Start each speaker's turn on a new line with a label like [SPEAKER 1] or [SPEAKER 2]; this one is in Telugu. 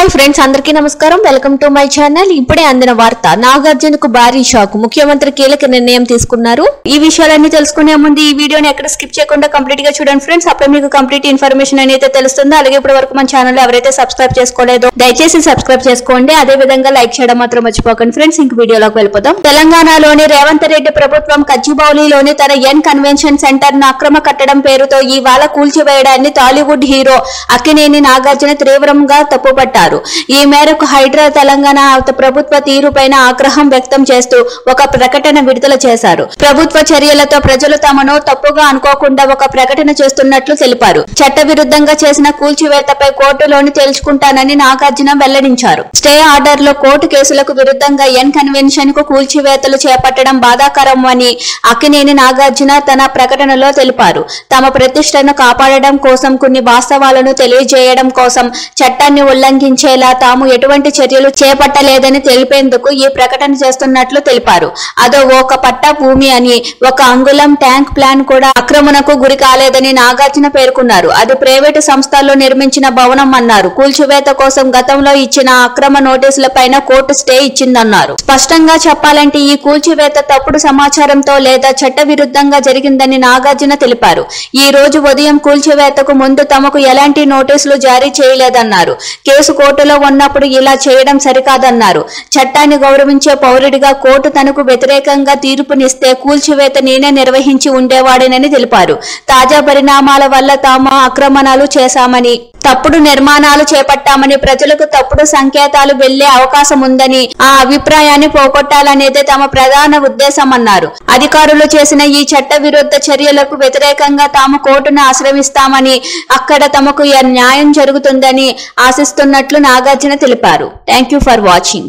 [SPEAKER 1] హాయ్ ఫ్రెండ్స్, అందరికీ నమస్కారం. Welcome to my channel. ఇప్పుడే అందిన వార్త, నాగార్జునకు భారీ షాక్. ముఖ్యమంత్రి కీలక నిర్ణయం తీసుకున్నారు. ఈ విషయాలన్నీ తెలుసుకునే ముందు ఈ వీడియోని ఎక్కడ స్కిప్ చేయకుండా కంప్లీట్ గా చూడండి ఫ్రెండ్స్. అప్పుడే మీకు కంప్లీట్ ఇన్ఫర్మేషన్ అనేది తెలుస్తుంది. అలాగే ఇప్పటి వరకు మన ఛానల్ ఎవరైతే సబ్స్క్రైబ్ చేసుకోలేదో దయచేసి సబ్స్క్రైబ్ చేసుకోండి. అదే విధంగా లైక్ చేయడం మాత్రం మర్చిపోకండి ఫ్రెండ్స్. ఇంక వీడియోలోకి వెళ్ళిపోతాం. తెలంగాణలోని రేవంత్ రెడ్డి ప్రభుత్వం కచ్చిబౌలిలోని తన ఎన్ కన్వెన్షన్ సెంటర్ ను అక్రమ కట్టడం పేరుతో ఇవాళ కూల్చివేయడాన్ని టాలీవుడ్ హీరో అక్కినేని నాగార్జున తీవ్రంగా తప్పుపట్టారు. ఈ మేరకు హైడ్రా తెలంగాణ ప్రభుత్వ తీరుపైన ఆగ్రహం వ్యక్తం చేస్తూ ఒక ప్రకటన విడుదల చేశారు. ప్రభుత్వ చర్యలతో ప్రజలు తమను తప్పుగా అనుకోకుండా ఒక ప్రకటన చేస్తున్నట్లు తెలిపారు. చట్టవిరుద్ధంగా చేసిన కూల్చివేతపై కోర్టులోని తేల్చుకుంటానని నాగార్జున వెల్లడించారు. స్టే ఆర్డర్ లో కోర్టు కేసులకు విరుద్ధంగా ఎన్ కన్వెన్షన్ కు కూల్చివేతలు చేపట్టడం బాధాకరం అని అక్కినేని నాగార్జున తన ప్రకటనలో తెలిపారు. తమ ప్రతిష్టను కాపాడడం కోసం, కొన్ని వాస్తవాలను తెలియజేయడం కోసం చట్టాన్ని ఉల్లంఘించేలా తాము ఎటువంటి చర్యలు చేపట్టలేదని తెలిపేందుకు ఈ ప్రకటన చేస్తున్నట్లు తెలిపారు. అదో ఒక పట్టా భూమి అని, ఒక అంగుళం ట్యాంక్ ప్లాన్ కూడా ఆక్రమణకు గురి కాలేదని నాగార్జున పేర్కొన్నారు. అది ప్రైవేటు సంస్థల్లో నిర్మించిన భవనం అన్నారు. కూల్చివేత కోసం గతంలో ఇచ్చిన అక్రమ నోటీసులపైన కోర్టు స్టే ఇచ్చిందన్నారు. స్పష్టంగా చెప్పాలంటే ఈ కూల్చివేత తప్పుడు సమాచారంతో లేదా చట్ట విరుద్ధంగా జరిగిందని నాగార్జున తెలిపారు. ఈ రోజు ఉదయం కూల్చివేతకు ముందు తమకు ఎలాంటి నోటీసులు జారీ చేయలేదన్నారు. కేసు కోర్టులో ఉన్నప్పుడు ఇలా చేయడం సరికాదన్నారు. చట్టాన్ని గౌరవించే పౌరుడిగా కోర్టు తనకు వ్యతిరేకంగా తీర్పునిస్తే కూల్చివేత నేనే నిర్వహించి ఉండేవాడేనని తెలిపారు. తాజా పరిణామాల వల్ల తాము ఆక్రమణలు చేశామని, తప్పుడు నిర్మాణాలు చేపట్టామని, ప్రజలకు తప్పుడు సంకేతాలు వెళ్లే అవకాశం ఉందని, ఆ అభిప్రాయాన్ని పోగొట్టాలనేదే తమ ప్రధాన ఉద్దేశమన్నారు. అధికారులు చేసిన ఈ చట్ట విరుద్ధ చర్యలకు వ్యతిరేకంగా తాము కోర్టును ఆశ్రయిస్తామని, అక్కడ తమకు న్యాయం జరుగుతుందని ఆశిస్తున్నట్లు నాగార్జున తెలిపారు. Thank you for watching.